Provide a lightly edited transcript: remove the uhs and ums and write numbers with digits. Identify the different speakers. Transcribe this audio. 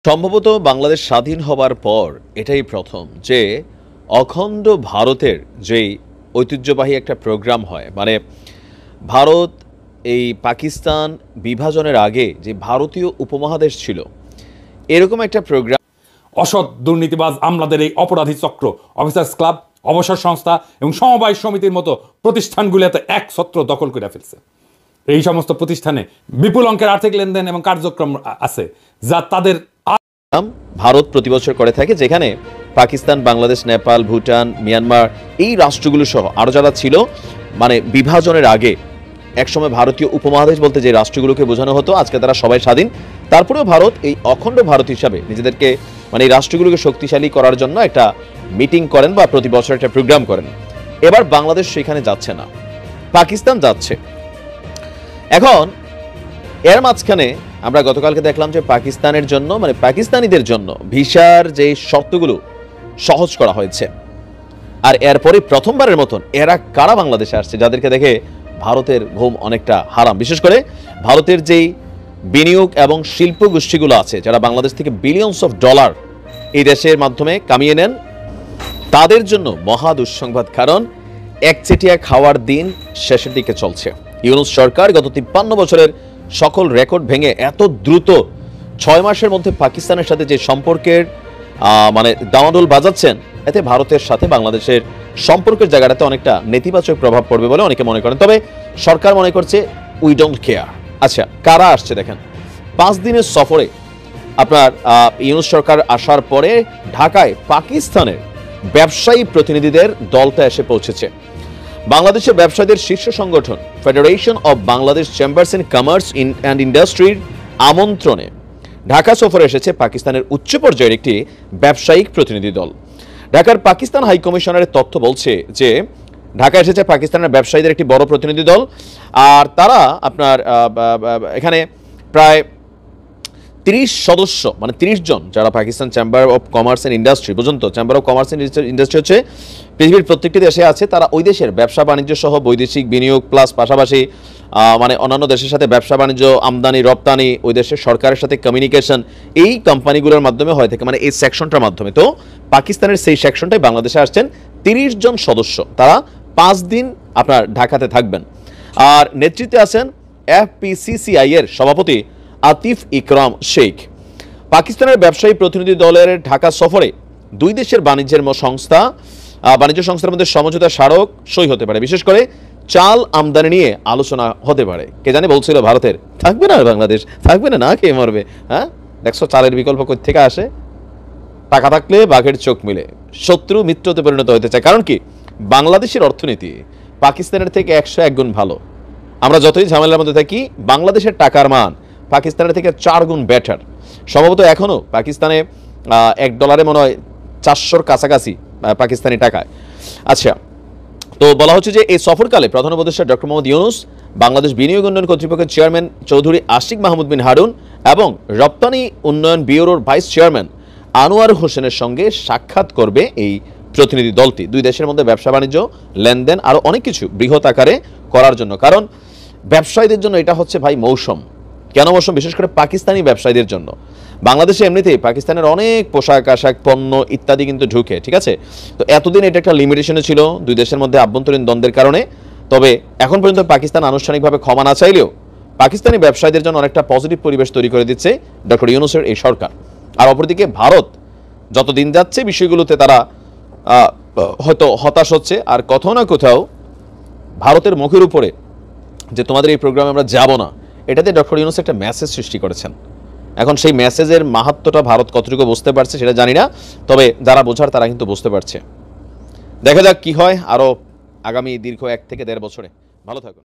Speaker 1: সম্ভবত বাংলাদেশ স্বাধীন হবার পর এটাই প্রথম যে অখণ্ড ভারতের যেই ঐতিহ্যবাহী একটা প্রোগ্রাম হয়, মানে ভারত এই পাকিস্তান বিভাজনের আগে যে ভারতীয় উপমহাদেশ ছিল এরকম একটা প্রোগ্রাম।
Speaker 2: অসৎ দুর্নীতিবাজ আমলাদের এই অপরাধী চক্র অফিসার্স ক্লাব, অবসর সংস্থা এবং সমবায় সমিতির মতো প্রতিষ্ঠানগুলোতে একছত্র দখল করে ফেলছে। এই সমস্ত প্রতিষ্ঠানে বিপুল অঙ্কের আর্থিক লেনদেন এবং কার্যক্রম আছে যা তাদের
Speaker 1: ভারত প্রতি বছর করে থাকে, যেখানে পাকিস্তান, বাংলাদেশ, নেপাল, ভুটান, মিয়ানমার এই রাষ্ট্রগুলো সহ আরও যারা ছিল, মানে বিভাজনের আগে একসময় ভারতীয় উপমহাদেশ বলতে যে রাষ্ট্রগুলোকে বোঝানো হতো, আজকে তারা সবাই স্বাধীন। তারপরেও ভারত এই অখণ্ড ভারত হিসাবে নিজেদেরকে, মানে এই রাষ্ট্রগুলোকে শক্তিশালী করার জন্য একটা মিটিং করেন বা প্রতি বছর একটা প্রোগ্রাম করেন। এবার বাংলাদেশ সেখানে যাচ্ছে না, পাকিস্তান যাচ্ছে। এখন এর মাঝখানে আমরা গতকালকে দেখলাম যে পাকিস্তানের জন্য, মানে পাকিস্তানিদের জন্য ভিসার যে শর্তগুলো সহজ করা হয়েছে। আর এরপরে প্রথমবারের মতন এরা কারা বাংলাদেশে আসছে, যাদেরকে দেখে ভারতের ঘুম অনেকটা হারাম। বিশেষ করে ভারতের যেই বিনিয়োগ এবং শিল্প গোষ্ঠীগুলো আছে, যারা বাংলাদেশ থেকে বিলিয়নস অফ ডলার এই দেশের মাধ্যমে কামিয়ে নেন, তাদের জন্য মহা দুঃসংবাদ। কারণ একচেটিয়া খাওয়ার দিন শেষের দিকে চলছে। ইউনূস সরকার গত 53 বছরের সকল রেকর্ড ভেঙে এত দ্রুত 6 মাসের মধ্যে পাকিস্তানের সাথে যে সম্পর্কের মানে দামাদোল বাজাচ্ছেন, এতে ভারতের সাথে বাংলাদেশের সম্পর্কের জায়গাটাতে অনেকটা নেতিবাচক প্রভাব পড়বে বলে অনেকে মনে করেন। তবে সরকার মনে করছে উই ডোন্ট কেয়ার। আচ্ছা, কারা আসছে দেখেন। 5 দিনের সফরে আপনার ইউনূস সরকার আসার পরে ঢাকায় পাকিস্তানের ব্যবসায়ী প্রতিনিধিদের দলটা এসে পৌঁছেছে। বাংলাদেশের ব্যবসায়ীদের শীর্ষ সংগঠন federation of Bangladesh chambers and commerce and ইন্ডাস্ট্রির আমন্ত্রণে ঢাকা সফরে এসেছে পাকিস্তানের উচ্চ পর্যায়ের একটি ব্যবসায়িক প্রতিনিধি দল। ঢাকার পাকিস্তান হাই কমিশনারের তথ্য বলছে যে ঢাকা এসেছে পাকিস্তানের ব্যবসায়ীদের একটি বড় প্রতিনিধি দল। আর তারা আপনার এখানে প্রায় 30 সদস্য, মানে 30 জন, যারা Pakistan chamber of commerce and industry, বুঝুন তো, chamber of commerce and industry হচ্ছে পৃথিবীর প্রত্যেকটি দেশে আছে। তারা ওই দেশের ব্যবসা বাণিজ্য সহ বৈদেশিক বিনিয়োগ প্লাস পাশাপাশি মানে অন্যান্য দেশের সাথে ব্যবসা বাণিজ্য, আমদানি রপ্তানি, ওই দেশের সরকারের সাথে কমিউনিকেশন, এই কোম্পানিগুলোর মাধ্যমে হয়ে থাকে, মানে এই সেকশনটার মাধ্যমে। তো পাকিস্তানের সেই সেকশনটাই বাংলাদেশে আসছেন 30 জন সদস্য। তারা 5 দিন আপনার ঢাকাতে থাকবেন। আর নেতৃত্বে আছেন এফপিসিসিআই এর সভাপতি আতিফ ইকরাম শেখ। পাকিস্তানের ব্যবসায়ী প্রতিনিধি দলের ঢাকা সফরে দুই দেশের বাণিজ্য সংস্থার মধ্যে সমঝোতা স্মারক সই হতে পারে। বিশেষ করে চাল আমদানি নিয়ে আলোচনা হতে পারে। কে জানে বলছিল ভারতের থাকবে না, বাংলাদেশ থাকবে না, না খেয়ে মরবে। হ্যাঁ, দেখছো চালের বিকল্প কই থেকে আসে। টাকা থাকলে বাঘের চোখ মিলে, শত্রু মিত্রতে পরিণত হতে চায়। কারণ কি, বাংলাদেশের অর্থনীতি পাকিস্তানের থেকে 101 গুণ ভালো। আমরা যতই ঝামেলার মধ্যে থাকি, বাংলাদেশের টাকার মান পাকিস্তানের থেকে 4 গুণ বেটার। সম্ভবত এখনও পাকিস্তানে $1 মনে হয় 400-র কাছাকাছি পাকিস্তানি টাকায়। আচ্ছা, তো বলা হচ্ছে যে এই সফরকালে প্রধান উপদেষ্টা ডক্টর মোহাম্মদ ইউনূস, বাংলাদেশ বিনিয়োগ উন্নয়ন কর্তৃপক্ষের চেয়ারম্যান চৌধুরী আশিক মাহমুদ বিন হারুন এবং রপ্তানি উন্নয়ন ব্যুরোর ভাইস চেয়ারম্যান আনোয়ার হোসেনের সঙ্গে সাক্ষাৎ করবে এই প্রতিনিধি দলটি। দুই দেশের মধ্যে ব্যবসা বাণিজ্য, লেনদেন, আরও অনেক কিছু বৃহৎ আকারে করার জন্য। কারণ ব্যবসায়ীদের জন্য এটা হচ্ছে ভাই মৌসুম। কেন মৌসুম? বিশেষ করে পাকিস্তানি ব্যবসায়ীদের জন্য। বাংলাদেশে এমনিতেই পাকিস্তানের অনেক পোশাক আশাক, পণ্য ইত্যাদি কিন্তু ঢুকে, ঠিক আছে। তো এতদিন এটা একটা লিমিটেশনে ছিল দুই দেশের মধ্যে আভ্যন্তরীণ দ্বন্দ্বের কারণে। তবে এখন পর্যন্ত পাকিস্তান আনুষ্ঠানিকভাবে ক্ষমা না চাইলেও পাকিস্তানি ব্যবসায়ীদের জন্য অনেকটা পজিটিভ পরিবেশ তৈরি করে দিচ্ছে ডক্টর ইউনূসের এই সরকার। আর অপরদিকে ভারত যত দিন যাচ্ছে বিষয়গুলোতে তারা হয়তো হতাশ হচ্ছে। আর কোথাও না কোথাও ভারতের মুখের উপরে যে তোমাদের এই প্রোগ্রামে আমরা যাব না, এটাতে ডক্টর ইউনূস একটা মেসেজ সৃষ্টি করেছেন। এখন সেই মেসেজের মাহাত্ম্যটা ভারত কতটুকু বুঝতে পারছে সেটা জানি না, তবে যারা বোঝার তারা কিন্তু বুঝতে পারছে। দেখা যাক কি হয় আরও আগামী দীর্ঘ 1 থেকে 1.5 বছরে। ভালো থাকুন।